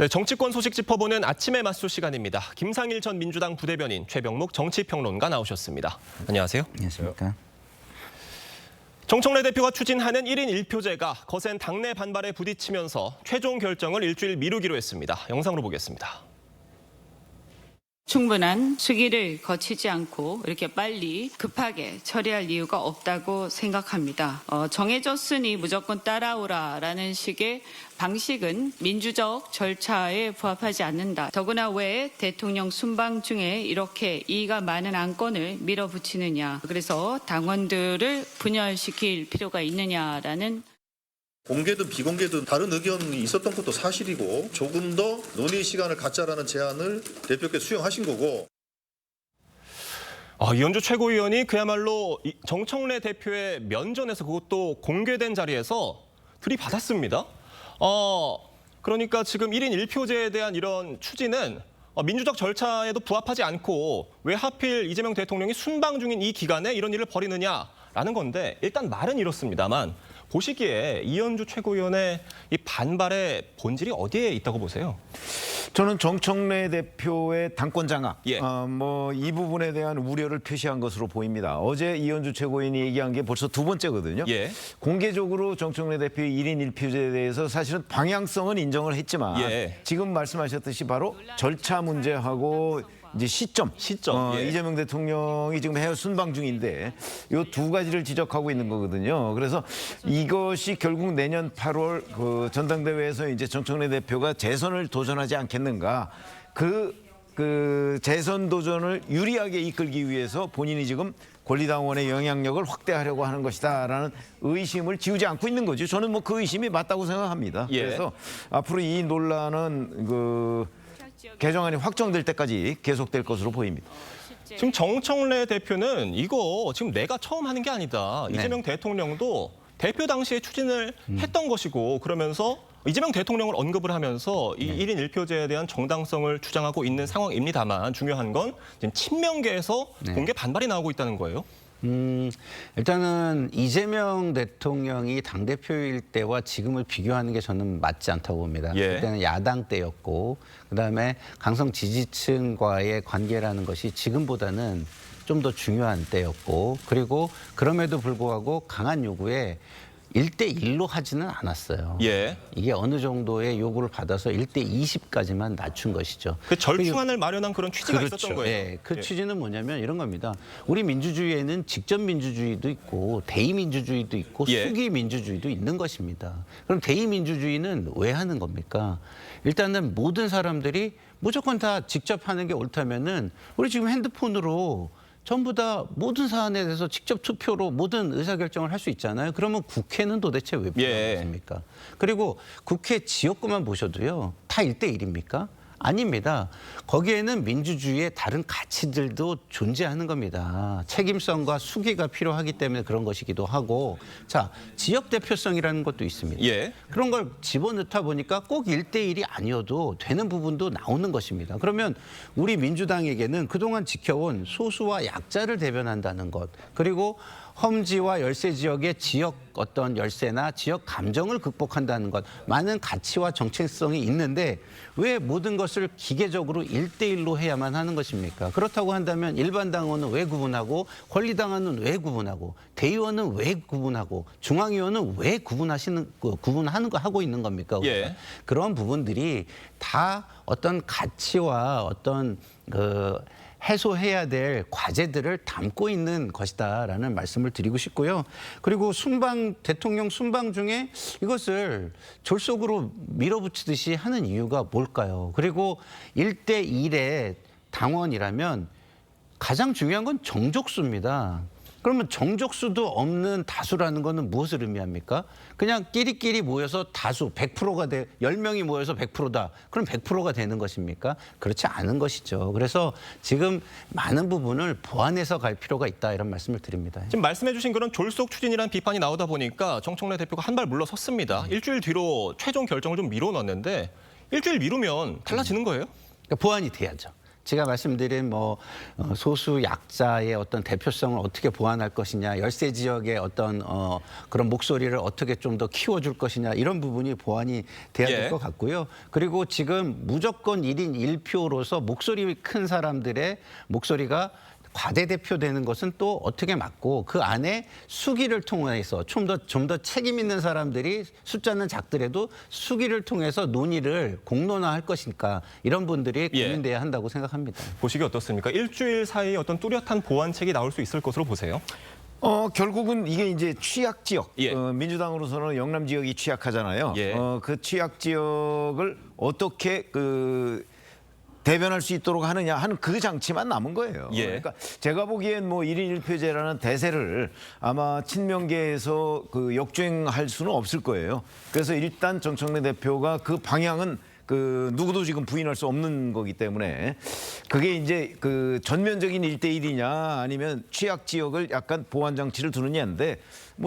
네, 정치권 소식 짚어보는 아침의 맞수 시간입니다. 김상일 전 민주당 부대변인, 최병묵 정치평론가 나오셨습니다. 안녕하세요. 안녕하십니까. 정청래 대표가 추진하는 1인 1표제가 거센 당내 반발에 부딪히면서 최종 결정을 일주일 미루기로 했습니다. 영상으로 보겠습니다. 충분한 수기를 거치지 않고 이렇게 빨리 급하게 처리할 이유가 없다고 생각합니다. 정해졌으니 무조건 따라오라라는 식의 방식은 민주적 절차에 부합하지 않는다. 더구나 왜 대통령 순방 중에 이렇게 이의가 많은 안건을 밀어붙이느냐. 그래서 당원들을 분열시킬 필요가 있느냐라는 공개든 비공개든 다른 의견이 있었던 것도 사실이고 조금 더 논의 시간을 갖자라는 제안을 대표께서 수용하신 거고. 이현주 최고위원이 그야말로 정청래 대표의 면전에서 그것도 공개된 자리에서 들이받았습니다. 그러니까 지금 1인 1표제에 대한 이런 추진은 민주적 절차에도 부합하지 않고 왜 하필 이재명 대통령이 순방 중인 이 기간에 이런 일을 벌이느냐라는 건데 일단 말은 이렇습니다만 보시기에 이현주 최고위원의 이 반발의 본질이 어디에 있다고 보세요? 저는 정청래 대표의 당권 장악, 예. 이 부분에 대한 우려를 표시한 것으로 보입니다. 어제 이현주 최고위원이 얘기한 게 벌써 두 번째거든요. 예. 공개적으로 정청래 대표의 1인 1표제에 대해서 사실은 방향성은 인정을 했지만 예. 지금 말씀하셨듯이 바로 절차 문제하고 이제 시점. 예. 이재명 대통령이 지금 해외 순방 중인데 이 두 가지를 지적하고 있는 거거든요. 그래서 이것이 결국 내년 8월 그 전당대회에서 이제 정청래 대표가 재선을 도전하지 않겠는가. 그 재선 도전을 유리하게 이끌기 위해서 본인이 지금 권리당원의 영향력을 확대하려고 하는 것이다라는 의심을 지우지 않고 있는 거죠. 저는 뭐 그 의심이 맞다고 생각합니다. 예. 그래서 앞으로 이 논란은 개정안이 확정될 때까지 계속될 것으로 보입니다. 지금 정청래 대표는 이거 지금 내가 처음 하는 게 아니다. 네. 이재명 대통령도 대표 당시에 추진을 했던 것이고 그러면서 이재명 대통령을 언급을 하면서 이 1인 1표제에 대한 정당성을 주장하고 있는 상황입니다만 중요한 건 지금 친명계에서 공개 반발이 나오고 있다는 거예요. 일단은 이재명 대통령이 당대표일 때와 지금을 비교하는 게 저는 맞지 않다고 봅니다. 예. 그때는 야당 때였고 그다음에 강성 지지층과의 관계라는 것이 지금보다는 좀 더 중요한 때였고 그리고 그럼에도 불구하고 강한 요구에 1대1로 하지는 않았어요. 예. 이게 어느 정도의 요구를 받아서 1대20까지만 낮춘 것이죠. 그 절충안을 마련한 그런 취지가 있었던 거예요. 예, 그 취지는 뭐냐면 이런 겁니다. 우리 민주주의에는 직접 민주주의도 있고 대의 민주주의도 있고 예. 수기 민주주의도 있는 것입니다. 그럼 대의 민주주의는 왜 하는 겁니까? 일단은 모든 사람들이 무조건 다 직접 하는 게 옳다면은 우리 지금 핸드폰으로 전부 다 모든 사안에 대해서 직접 투표로 모든 의사결정을 할 수 있잖아요. 그러면 국회는 도대체 왜 필요하십니까? 그리고 국회 지역구만 보셔도요. 다 1대1입니까? 아닙니다. 거기에는 민주주의의 다른 가치들도 존재하는 겁니다. 책임성과 수기가 필요하기 때문에 그런 것이기도 하고 자, 지역 대표성이라는 것도 있습니다. 예. 그런 걸 집어넣다 보니까 꼭 1대1이 아니어도 되는 부분도 나오는 것입니다. 그러면 우리 민주당에게는 그동안 지켜온 소수와 약자를 대변한다는 것 그리고 험지와 열세 지역의 지역 어떤 열세나 지역 감정을 극복한다는 것 많은 가치와 정체성이 있는데 왜 모든 것을 기계적으로 1대1로 해야만 하는 것입니까? 그렇다고 한다면 일반 당원은 왜 구분하고 권리당원은 왜 구분하고 대의원은 왜 구분하고 중앙위원은 왜 하고 있는 겁니까? 예. 그런 부분들이 다 어떤 가치와 어떤 해소해야 될 과제들을 담고 있는 것이다라는 말씀을 드리고 싶고요. 그리고 대통령 순방 중에 이것을 졸속으로 밀어붙이듯이 하는 이유가 뭘까요? 그리고 1대1의 당원이라면 가장 중요한 건 정족수입니다. 그러면 정족수도 없는 다수라는 거는 무엇을 의미합니까? 그냥 끼리끼리 모여서 다수, 100%가 10명이 모여서 100%다. 그럼 100%가 되는 것입니까? 그렇지 않은 것이죠. 그래서 지금 많은 부분을 보완해서 갈 필요가 있다 이런 말씀을 드립니다. 지금 말씀해 주신 그런 졸속 추진이라는 비판이 나오다 보니까 정청래 대표가 한 발 물러섰습니다. 일주일 뒤로 최종 결정을 좀 미뤄놨는데 일주일 미루면 달라지는 거예요? 그러니까 보완이 돼야죠. 제가 말씀드린 소수 약자의 어떤 대표성을 어떻게 보완할 것이냐, 열세 지역의 어떤 그런 목소리를 어떻게 좀 더 키워줄 것이냐, 이런 부분이 보완이 돼야 예. 될 것 같고요. 그리고 지금 무조건 1인 1표로서 목소리 큰 사람들의 목소리가 과대대표되는 것은 또 어떻게 막고, 그 안에 수기를 통해서 좀 더 책임 있는 사람들이 숫자는 작더라도 수기를 통해서 논의를 공론화할 것인가, 이런 분들이 예. 고민돼야 한다고 생각합니다. 보시기 어떻습니까? 일주일 사이에 어떤 뚜렷한 보완책이 나올 수 있을 것으로 보세요. 결국은 이게 이제 취약 지역, 예. 민주당으로서는 영남 지역이 취약하잖아요. 예. 그 취약 지역을 어떻게 대변할 수 있도록 하느냐 하는 그 장치만 남은 거예요. 예. 그러니까 제가 보기엔 1인 1표제라는 대세를 아마 친명계에서 역주행할 수는 없을 거예요. 그래서 일단 정청래 대표가 그 방향은 누구도 지금 부인할 수 없는 거기 때문에, 그게 이제 전면적인 1대1이냐 아니면 취약 지역을 약간 보완 장치를 두느냐인데,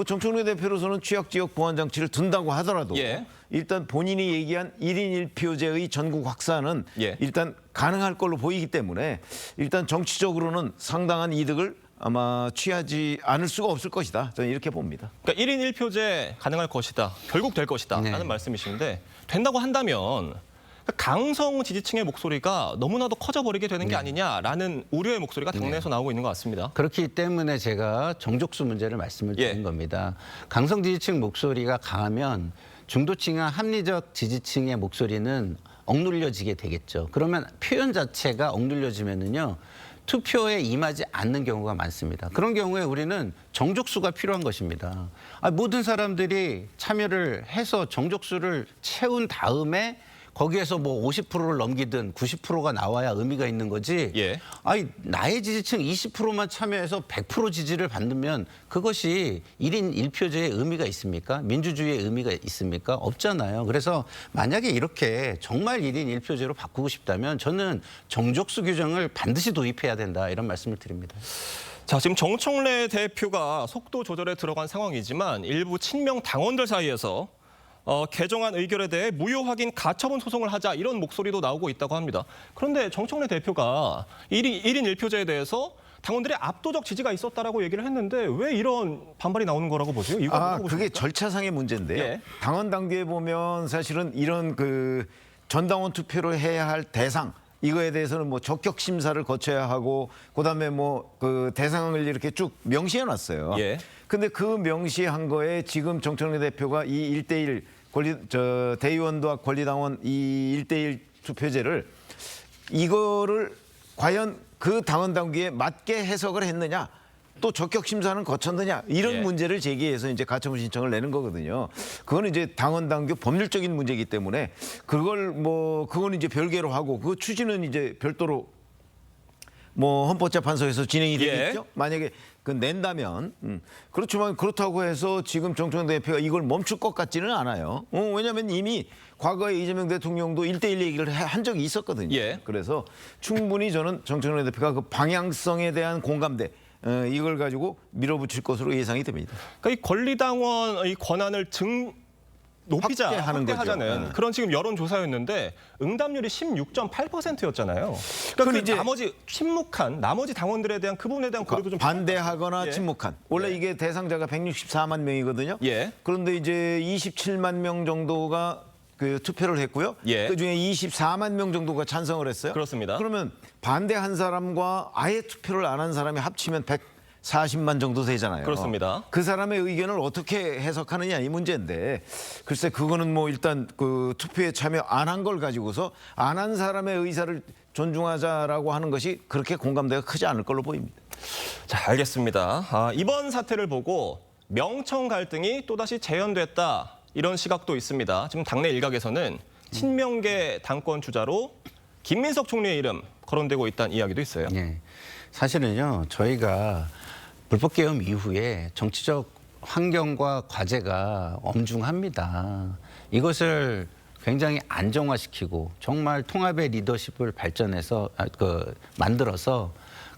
정청래 대표로서는 취약 지역 보완 장치를 둔다고 하더라도 예. 일단 본인이 얘기한 1인 1표제의 전국 확산은 예. 일단 가능할 걸로 보이기 때문에, 일단 정치적으로는 상당한 이득을 아마 취하지 않을 수가 없을 것이다, 저는 이렇게 봅니다. 그러니까 1인 1표제 가능할 것이다. 결국 될 것이다. 네. 라는 말씀이신데, 된다고 한다면 강성 지지층의 목소리가 너무나도 커져버리게 되는 게 아니냐라는 우려의 목소리가 당내에서 나오고 있는 것 같습니다. 그렇기 때문에 제가 정족수 문제를 말씀을 드린 예. 겁니다. 강성 지지층 목소리가 강하면 중도층과 합리적 지지층의 목소리는 억눌려지게 되겠죠. 그러면 표현 자체가 억눌려지면은요, 투표에 임하지 않는 경우가 많습니다. 그런 경우에 우리는 정족수가 필요한 것입니다. 모든 사람들이 참여를 해서 정족수를 채운 다음에 거기에서 50%를 넘기든 90%가 나와야 의미가 있는 거지. 예. 나의 지지층 20%만 참여해서 100% 지지를 받으면 그것이 1인 1표제의 의미가 있습니까? 민주주의의 의미가 있습니까? 없잖아요. 그래서 만약에 이렇게 정말 1인 1표제로 바꾸고 싶다면 저는 정족수 규정을 반드시 도입해야 된다, 이런 말씀을 드립니다. 자, 지금 정청래 대표가 속도 조절에 들어간 상황이지만 일부 친명 당원들 사이에서 개정안 의결에 대해 무효 확인 가처분 소송을 하자, 이런 목소리도 나오고 있다고 합니다. 그런데 정청래 대표가 1인 1표제에 대해서 당원들의 압도적 지지가 있었다라고 얘기를 했는데, 왜 이런 반발이 나오는 거라고 보세요? 이거 뭐라고 그게 보십니까? 절차상의 문제인데요. 예. 당원 당규에 보면 사실은 이런 전당원 투표를 해야 할 대상, 이거에 대해서는 적격 심사를 거쳐야 하고, 그다음에 대상을 이렇게 쭉 명시해 놨어요. 예. 근데 그 명시한 거에 지금 정청래 대표가 이 1대1 대의원과 권리당원 이 1대1 투표제를, 이거를 과연 그 당원 당규에 맞게 해석을 했느냐, 또 적격 심사는 거쳤느냐, 이런 예. 문제를 제기해서 이제 가처분 신청을 내는 거거든요. 그거는 이제 당원 당규 법률적인 문제이기 때문에 그건 이제 별개로 하고, 그 추진은 이제 별도로 헌법재판소에서 진행이 되겠죠. 예. 만약에 낸다면. 그렇지만 그렇다고 해서 지금 정청래 대표가 이걸 멈출 것 같지는 않아요. 왜냐하면 이미 과거에 이재명 대통령도 1대1 얘기를 한 적이 있었거든요. 예. 그래서 충분히 저는 정청래 대표가 그 방향성에 대한 공감대, 이걸 가지고 밀어붙일 것으로 예상이 됩니다. 그러니까 이 권리당원의 권한을 확대하자는 거죠. 그런 지금 여론조사였는데 응답률이 16.8%였잖아요. 그러니까 그건 그 이제 나머지 침묵한 나머지 당원들에 대한 그 부분에 대한 고려도 좀 반대하거나 예. 침묵한. 원래 예. 이게 대상자가 164만 명이거든요. 예. 그런데 이제 27만 명 정도가 투표를 했고요. 예. 그중에 24만 명 정도가 찬성을 했어요. 그렇습니다. 그러면 반대한 사람과 아예 투표를 안 한 사람이 합치면 140만 정도 되잖아요. 그렇습니다. 그 사람의 의견을 어떻게 해석하느냐, 이 문제인데, 글쎄 그거는 일단 투표에 참여 안 한 걸 가지고서 안 한 사람의 의사를 존중하자라고 하는 것이 그렇게 공감대가 크지 않을 걸로 보입니다. 자, 알겠습니다. 이번 사태를 보고 명청 갈등이 또다시 재현됐다, 이런 시각도 있습니다. 지금 당내 일각에서는 친명계 당권 주자로 김민석 총리의 이름 거론되고 있다는 이야기도 있어요. 네. 사실은요, 저희가 불법개혁 이후에 정치적 환경과 과제가 엄중합니다. 이것을 굉장히 안정화시키고 정말 통합의 리더십을 발전해서 만들어서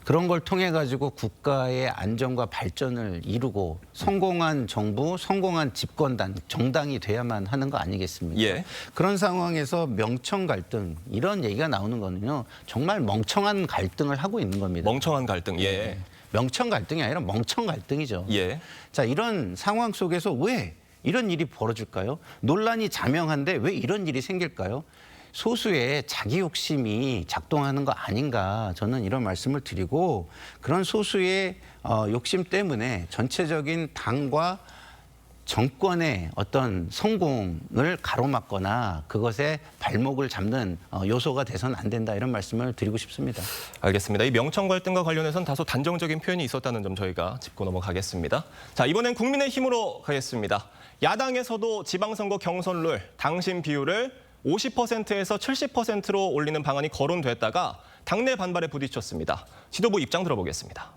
그런 걸 통해 가지고 국가의 안정과 발전을 이루고 성공한 정부, 성공한 집권당, 정당이 돼야만 하는 거 아니겠습니까? 예. 그런 상황에서 명청 갈등 이런 얘기가 나오는 거는요. 정말 멍청한 갈등을 하고 있는 겁니다. 멍청한 갈등. 예. 명청 갈등이 아니라 멍청 갈등이죠. 예. 자, 이런 상황 속에서 왜 이런 일이 벌어질까요? 논란이 자명한데 왜 이런 일이 생길까요? 소수의 자기 욕심이 작동하는 거 아닌가 저는 이런 말씀을 드리고 그런 소수의 욕심 때문에 전체적인 당과 정권의 어떤 성공을 가로막거나 그것에 발목을 잡는 요소가 돼서는 안 된다 이런 말씀을 드리고 싶습니다. 알겠습니다. 이 명청 갈등과 관련해서는 다소 단정적인 표현이 있었다는 점 저희가 짚고 넘어가겠습니다. 자, 이번엔 국민의힘으로 가겠습니다. 야당에서도 지방선거 경선룰 당심 비율을 50%에서 70%로 올리는 방안이 거론됐다가 당내 반발에 부딪혔습니다. 지도부 입장 들어보겠습니다.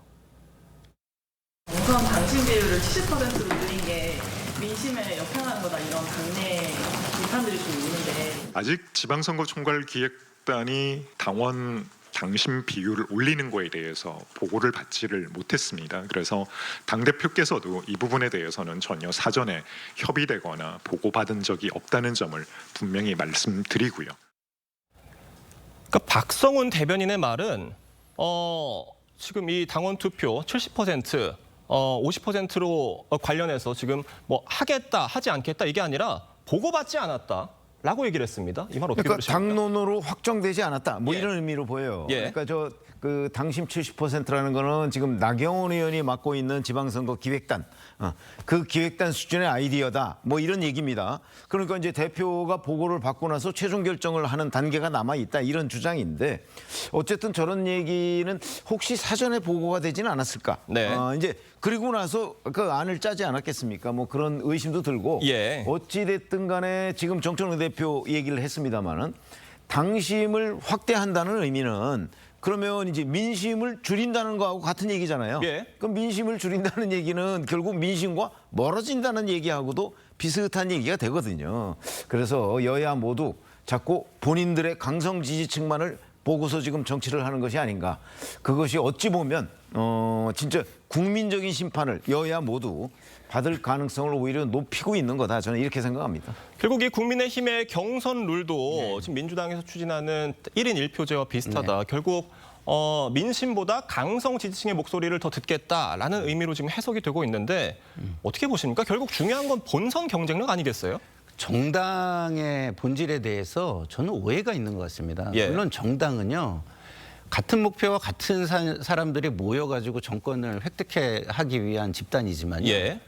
우선 당신 비율을 70%로 늘린 게 민심에 역행하는 거다 이런 당내 비판들이 좀 있는데 아직 지방선거 총괄 기획단이 당원 당심 비율을 올리는 거에 대해서 보고를 받지를 못했습니다. 그래서 당대표께서도 이 부분에 대해서는 전혀 사전에 협의되거나 보고받은 적이 없다는 점을 분명히 말씀드리고요. 그러니까 박성훈 대변인의 말은 지금 이 당원 투표 70%, 50%로 관련해서 지금 뭐 하겠다, 하지 않겠다 이게 아니라 보고받지 않았다라고 얘기를 했습니다. 이 말 어떻게 그러니까 보십니까? 당론으로 확정되지 않았다. 뭐 예. 이런 의미로 보여요. 예. 그러니까 그 당심 70%라는 거는 지금 나경원 의원이 맡고 있는 지방선거 기획단, 그 기획단 수준의 아이디어다. 뭐 이런 얘기입니다. 그러니까 이제 대표가 보고를 받고 나서 최종 결정을 하는 단계가 남아 있다. 이런 주장인데 어쨌든 저런 얘기는 혹시 사전에 보고가 되지는 않았을까? 네. 이제 그리고 나서 그 안을 짜지 않았겠습니까? 뭐 그런 의심도 들고 예. 어찌 됐든 간에 지금 정청래 대표 얘기를 했습니다마는 당심을 확대한다는 의미는 그러면 이제 민심을 줄인다는 거하고 같은 얘기잖아요. 예. 그럼 민심을 줄인다는 얘기는 결국 민심과 멀어진다는 얘기하고도 비슷한 얘기가 되거든요. 그래서 여야 모두 자꾸 본인들의 강성 지지층만을 보고서 지금 정치를 하는 것이 아닌가. 그것이 어찌 보면 진짜 국민적인 심판을 여야 모두 받을 가능성을 오히려 높이고 있는 거다. 저는 이렇게 생각합니다. 결국 이 국민의힘의 경선 룰도 지금 민주당에서 추진하는 1인 1표제와 비슷하다. 결국 민심보다 강성 지지층의 목소리를 더 듣겠다라는 의미로 지금 해석이 되고 있는데 어떻게 보십니까? 결국 중요한 건 본선 경쟁력 아니겠어요? 정당의 본질에 대해서 저는 오해가 있는 것 같습니다. 예. 물론 정당은요. 같은 목표와 같은 사람들이 모여가지고 정권을 획득하기 위한 집단이지만요. 예.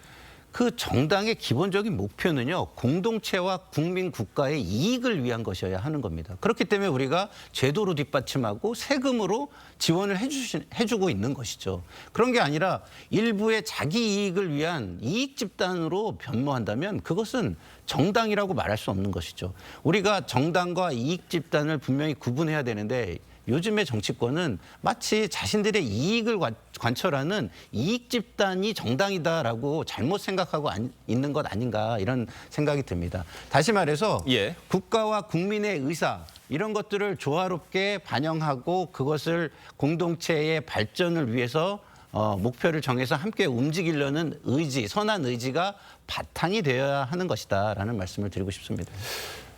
그 정당의 기본적인 목표는요. 공동체와 국민 국가의 이익을 위한 것이어야 하는 겁니다. 그렇기 때문에 우리가 제도로 뒷받침하고 세금으로 지원을 해주고 있는 것이죠. 그런 게 아니라 일부의 자기 이익을 위한 이익 집단으로 변모한다면 그것은 정당이라고 말할 수 없는 것이죠. 우리가 정당과 이익 집단을 분명히 구분해야 되는데 요즘의 정치권은 마치 자신들의 이익을 관철하는 이익 집단이 정당이다라고 잘못 생각하고 있는 것 아닌가 이런 생각이 듭니다. 다시 말해서 예. 국가와 국민의 의사 이런 것들을 조화롭게 반영하고 그것을 공동체의 발전을 위해서 목표를 정해서 함께 움직이려는 의지, 선한 의지가 바탕이 되어야 하는 것이다라는 말씀을 드리고 싶습니다.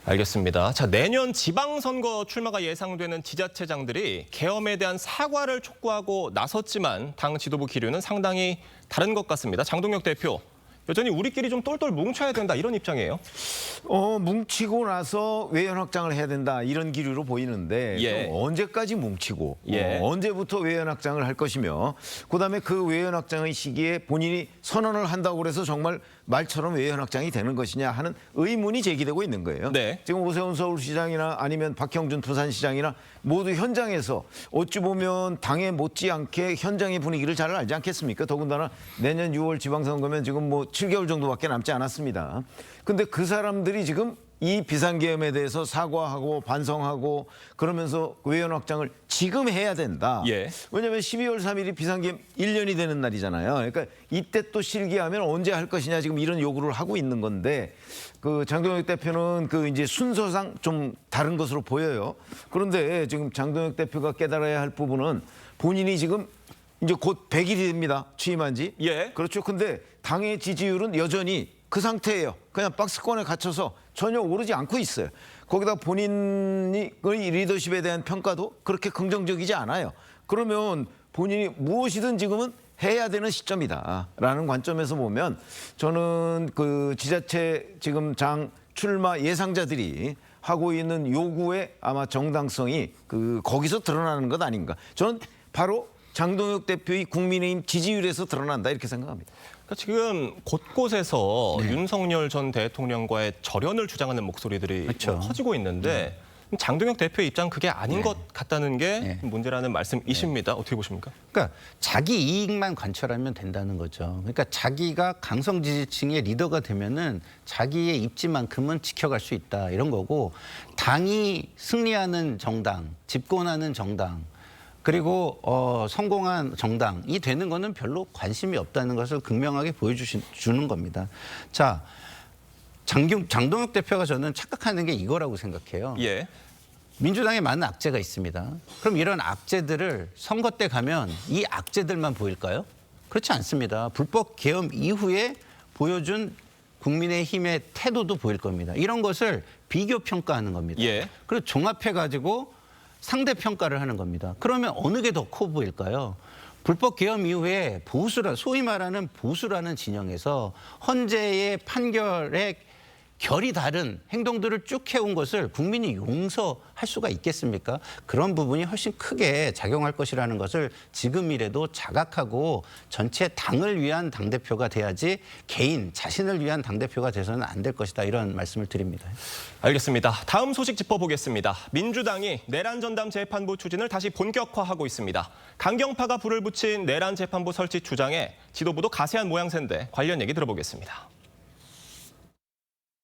알겠습니다. 자, 내년 지방선거 출마가 예상되는 지자체장들이 계엄에 대한 사과를 촉구하고 나섰지만 당 지도부 기류는 상당히 다른 것 같습니다. 장동혁 대표, 여전히 우리끼리 좀 똘똘 뭉쳐야 된다 이런 입장이에요. 뭉치고 나서 외연 확장을 해야 된다 이런 기류로 보이는데 예. 또 언제까지 뭉치고 예. 언제부터 외연 확장을 할 것이며 그다음에 그 외연 확장의 시기에 본인이 선언을 한다고 그래서 정말 말처럼 외연 확장이 되는 것이냐 하는 의문이 제기되고 있는 거예요. 네. 지금 오세훈 서울시장이나 아니면 박형준 부산시장이나 모두 현장에서 어찌 보면 당에 못지않게 현장의 분위기를 잘 알지 않겠습니까? 더군다나 내년 6월 지방선거면 지금 뭐 7개월 정도밖에 남지 않았습니다. 근데 그 사람들이 지금 이 비상계엄에 대해서 사과하고 반성하고 그러면서 외연 확장을 지금 해야 된다. 예. 왜냐하면 12월 3일이 비상계엄 1년이 되는 날이잖아요. 그러니까 이때 또 실기하면 언제 할 것이냐 지금 이런 요구를 하고 있는 건데 그 장동혁 대표는 그 이제 순서상 좀 다른 것으로 보여요. 그런데 지금 장동혁 대표가 깨달아야 할 부분은 본인이 지금 이제 곧 100일이 됩니다. 취임한 지. 예. 그렇죠. 근데 당의 지지율은 여전히 그 상태예요. 그냥 박스권에 갇혀서 전혀 오르지 않고 있어요. 거기다 본인이 리더십에 대한 평가도 그렇게 긍정적이지 않아요. 그러면 본인이 무엇이든 지금은 해야 되는 시점이다라는 관점에서 보면 저는 그 지자체 지금 장 출마 예상자들이 하고 있는 요구의 아마 정당성이 그 거기서 드러나는 것 아닌가. 저는 바로 장동혁 대표의 국민의힘 지지율에서 드러난다 이렇게 생각합니다. 그러니까 지금 곳곳에서 윤석열 전 대통령과의 절연을 주장하는 목소리들이 그렇죠. 커지고 있는데 장동혁 대표의 입장 그게 아닌 것 같다는 게 문제라는 말씀이십니다. 어떻게 보십니까? 그러니까 자기 이익만 관철하면 된다는 거죠. 그러니까 자기가 강성 지지층의 리더가 되면은 자기의 입지만큼은 지켜갈 수 있다 이런 거고 당이 승리하는 정당, 집권하는 정당 그리고 성공한 정당이 되는 거는 별로 관심이 없다는 것을 극명하게 보여주는 겁니다. 자, 장동혁 대표가 저는 착각하는 게 이거라고 생각해요. 예. 민주당에 많은 악재가 있습니다. 그럼 이런 악재들을 선거 때 가면 이 악재들만 보일까요? 그렇지 않습니다. 불법 계엄 이후에 보여준 국민의힘의 태도도 보일 겁니다. 이런 것을 비교 평가하는 겁니다. 예. 그리고 종합해가지고 상대 평가를 하는 겁니다. 그러면 어느 게 더 커 보일까요? 불법 계엄 이후에 소위 말하는 보수라는 진영에서 헌재의 판결에 결이 다른 행동들을 쭉 해온 것을 국민이 용서할 수가 있겠습니까? 그런 부분이 훨씬 크게 작용할 것이라는 것을 지금이라도 자각하고 전체 당을 위한 당대표가 돼야지 개인, 자신을 위한 당대표가 돼서는 안 될 것이다. 이런 말씀을 드립니다. 알겠습니다. 다음 소식 짚어보겠습니다. 민주당이 내란 전담 재판부 추진을 다시 본격화하고 있습니다. 강경파가 불을 붙인 내란 재판부 설치 주장에 지도부도 가세한 모양새인데 관련 얘기 들어보겠습니다.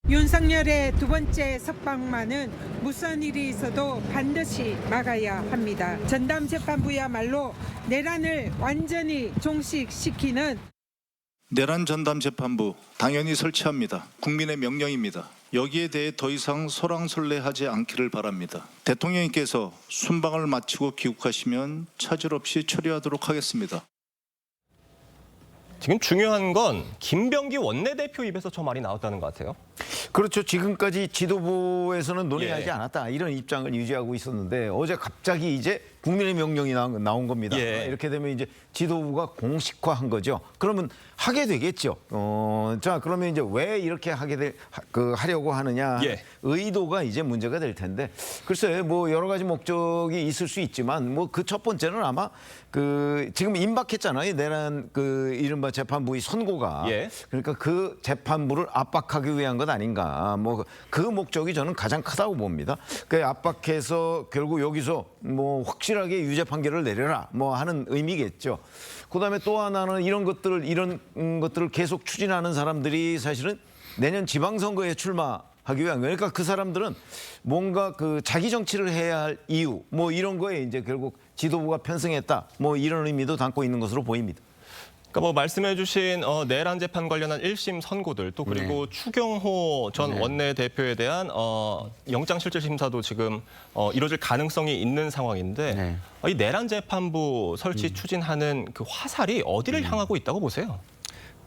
윤석열의 두 번째 석방만은 무슨 일이 있어도 반드시 막아야 합니다. 전담재판부야말로 내란을 완전히 종식시키는 내란 전담재판부 당연히 설치합니다. 국민의 명령입니다. 여기에 대해 더 이상 소랑설레하지 않기를 바랍니다. 대통령님께서 순방을 마치고 귀국하시면 차질 없이 처리하도록 하겠습니다. 지금 중요한 건 김병기 원내대표 입에서 저 말이 나왔다는 것 같아요. 그렇죠. 지금까지 지도부에서는 논의하지 예. 않았다. 이런 입장을 유지하고 있었는데 어제 갑자기 이제 국민의 명령이 나온 겁니다. 예. 이렇게 되면 이제 지도부가 공식화한 거죠. 그러면 하게 되겠죠. 자, 그러면 이제 왜 이렇게 하려고 하느냐. 예. 의도가 이제 문제가 될 텐데 글쎄 뭐 여러 가지 목적이 있을 수 있지만 뭐 그 첫 번째는 아마 그 지금 임박했잖아요. 내란 그 이른바 재판부의 선고가. 예. 그러니까 그 재판부를 압박하기 위한 것 아닌가. 뭐 그 목적이 저는 가장 크다고 봅니다. 그 압박해서 결국 여기서 뭐 확실하게 유죄 판결을 내려라 뭐 하는 의미겠죠. 그다음에 또 하나는 이런 것들을 계속 추진하는 사람들이 사실은 내년 지방선거에 출마하기 위한 거예요. 그러니까 그 사람들은 뭔가 그 자기 정치를 해야 할 이유 뭐 이런 거에 이제 결국 지도부가 편승했다 뭐 이런 의미도 담고 있는 것으로 보입니다. 그러니까 뭐 말씀해주신 내란 재판 관련한 1심 선고들 또 그리고 추경호 전 원내대표에 대한 영장실질심사도 지금 이루어질 가능성이 있는 상황인데 이 내란 재판부 설치 추진하는 그 화살이 어디를 향하고 있다고 보세요?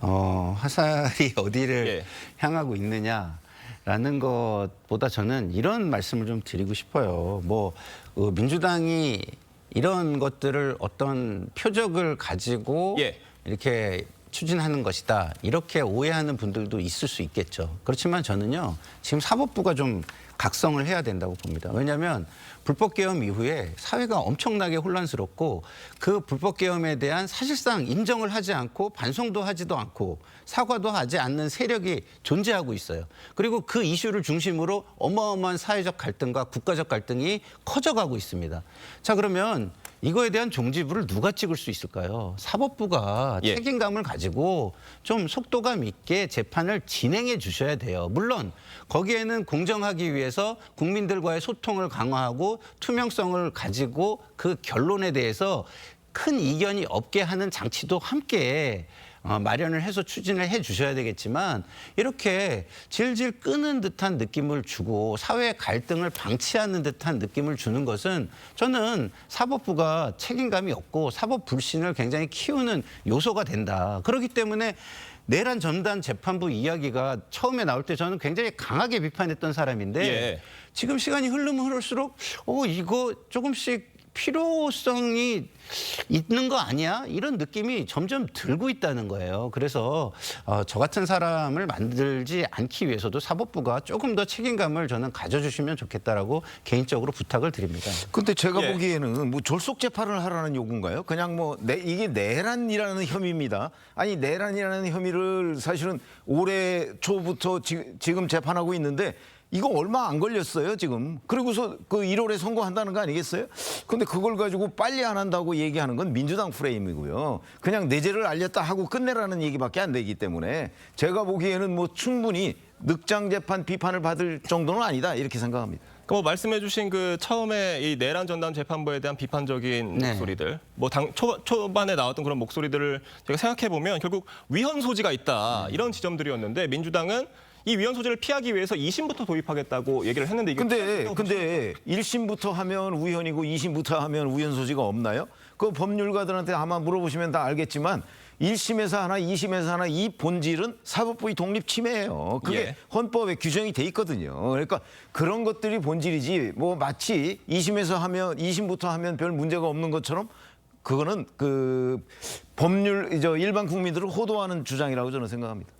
화살이 어디를 예. 향하고 있느냐라는 것보다 저는 이런 말씀을 좀 드리고 싶어요. 민주당이 이런 것들을 어떤 표적을 가지고 예. 이렇게 추진하는 것이다. 이렇게 오해하는 분들도 있을 수 있겠죠. 그렇지만 저는요. 지금 사법부가 좀 각성을 해야 된다고 봅니다. 왜냐하면 불법 계엄 이후에 사회가 엄청나게 혼란스럽고 그 불법 계엄에 대한 사실상 인정을 하지 않고 반성도 하지도 않고 사과도 하지 않는 세력이 존재하고 있어요. 그리고 그 이슈를 중심으로 어마어마한 사회적 갈등과 국가적 갈등이 커져가고 있습니다. 자, 그러면 이거에 대한 종지부를 누가 찍을 수 있을까요? 사법부가 예. 책임감을 가지고 좀 속도감 있게 재판을 진행해 주셔야 돼요. 물론 거기에는 공정하기 위해서 국민들과의 소통을 강화하고 투명성을 가지고 그 결론에 대해서 큰 이견이 없게 하는 장치도 함께 마련을 해서 추진을 해 주셔야 되겠지만 이렇게 질질 끄는 듯한 느낌을 주고 사회 갈등을 방치하는 듯한 느낌을 주는 것은 저는 사법부가 책임감이 없고 사법 불신을 굉장히 키우는 요소가 된다. 그렇기 때문에 내란 전담 재판부 이야기가 처음에 나올 때 저는 굉장히 강하게 비판했던 사람인데 예. 지금 시간이 흐르면 흐를수록 이거 조금씩 필요성이 있는 거 아니야? 이런 느낌이 점점 들고 있다는 거예요. 그래서 저 같은 사람을 만들지 않기 위해서도 사법부가 조금 더 책임감을 저는 가져주시면 좋겠다라고 개인적으로 부탁을 드립니다. 근데 제가 예. 보기에는 뭐 졸속 재판을 하라는 요구인가요? 그냥 뭐 이게 내란이라는 혐의입니다. 아니 내란이라는 혐의를 사실은 올해 초부터 지금 재판하고 있는데 이거 얼마 안 걸렸어요, 지금. 그리고서 그 1월에 선고한다는 거 아니겠어요? 근데 그걸 가지고 빨리 안 한다고 얘기하는 건 민주당 프레임이고요. 그냥 내재를 알렸다 하고 끝내라는 얘기밖에 안 되기 때문에 제가 보기에는 뭐 충분히 늑장 재판 비판을 받을 정도는 아니다, 이렇게 생각합니다. 뭐 말씀해주신 그 처음에 이 내란 전담 재판부에 대한 비판적인 네. 목소리들, 뭐 초반에 나왔던 그런 목소리들을 제가 생각해 보면 결국 위헌 소지가 있다 이런 지점들이었는데 민주당은 이 위헌 소지를 피하기 위해서 2심부터 도입하겠다고 얘기를 했는데 이게 근데 1심부터 하면 우연이고 2심부터 하면 우연 소지가 없나요? 그 법률가들한테 아마 물어보시면 다 알겠지만 1심에서 하나 2심에서 하나 이 본질은 사법부의 독립 침해예요. 그게 예. 헌법에 규정이 돼 있거든요. 그러니까 그런 것들이 본질이지 뭐 마치 2심부터 하면 별 문제가 없는 것처럼 그거는 그 일반 국민들을 호도하는 주장이라고 저는 생각합니다.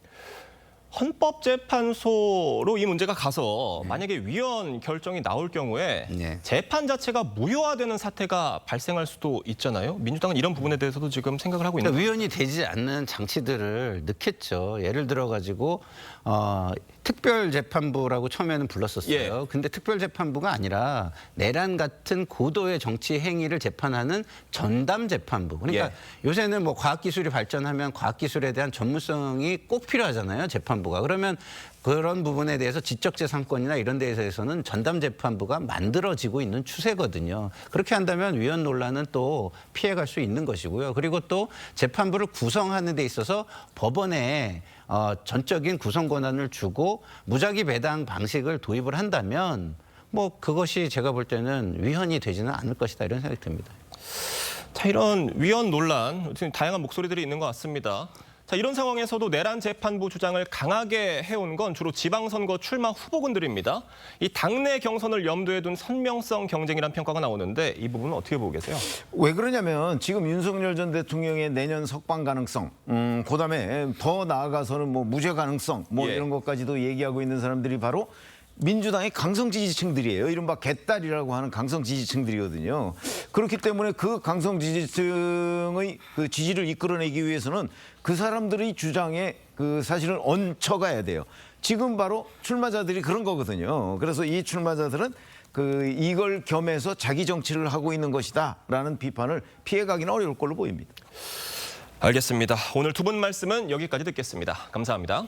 헌법재판소로 이 문제가 가서 만약에 위헌 결정이 나올 경우에 네. 재판 자체가 무효화되는 사태가 발생할 수도 있잖아요. 민주당은 이런 부분에 대해서도 지금 생각을 하고 있는 그러니까 위헌이 되지 않는 장치들을 넣겠죠. 예를 들어 가지고 특별재판부라고 처음에는 불렀었어요. 예. 근데 특별재판부가 아니라 내란 같은 고도의 정치 행위를 재판하는 전담재판부. 그러니까 예. 요새는 뭐 과학기술이 발전하면 과학기술에 대한 전문성이 꼭 필요하잖아요. 재판부가. 그러면 그런 부분에 대해서 지적재산권이나 이런 데에 대해서는 전담재판부가 만들어지고 있는 추세거든요. 그렇게 한다면 위헌 논란은 또 피해갈 수 있는 것이고요. 그리고 또 재판부를 구성하는 데 있어서 법원에 전적인 구성 권한을 주고 무작위 배당 방식을 도입을 한다면 뭐 그것이 제가 볼 때는 위헌이 되지는 않을 것이다 이런 생각이 듭니다. 자, 이런 위헌 논란, 다양한 목소리들이 있는 것 같습니다. 자, 이런 상황에서도 내란 재판부 주장을 강하게 해온 건 주로 지방선거 출마 후보군들입니다. 이 당내 경선을 염두에 둔 선명성 경쟁이라는 평가가 나오는데 이 부분은 어떻게 보고 계세요? 왜 그러냐면 지금 윤석열 전 대통령의 내년 석방 가능성, 그다음에 더 나아가서는 뭐 무죄 가능성, 뭐 예. 이런 것까지도 얘기하고 있는 사람들이 바로 민주당의 강성 지지층들이에요. 이른바 개딸이라고 하는 강성 지지층들이거든요. 그렇기 때문에 그 강성 지지층의 그 지지를 이끌어내기 위해서는 그 사람들의 주장에 그 사실은 얹혀가야 돼요. 지금 바로 출마자들이 그런 거거든요. 그래서 이 출마자들은 이걸 겸해서 자기 정치를 하고 있는 것이다라는 비판을 피해가기는 어려울 걸로 보입니다. 알겠습니다. 오늘 두 분 말씀은 여기까지 듣겠습니다. 감사합니다.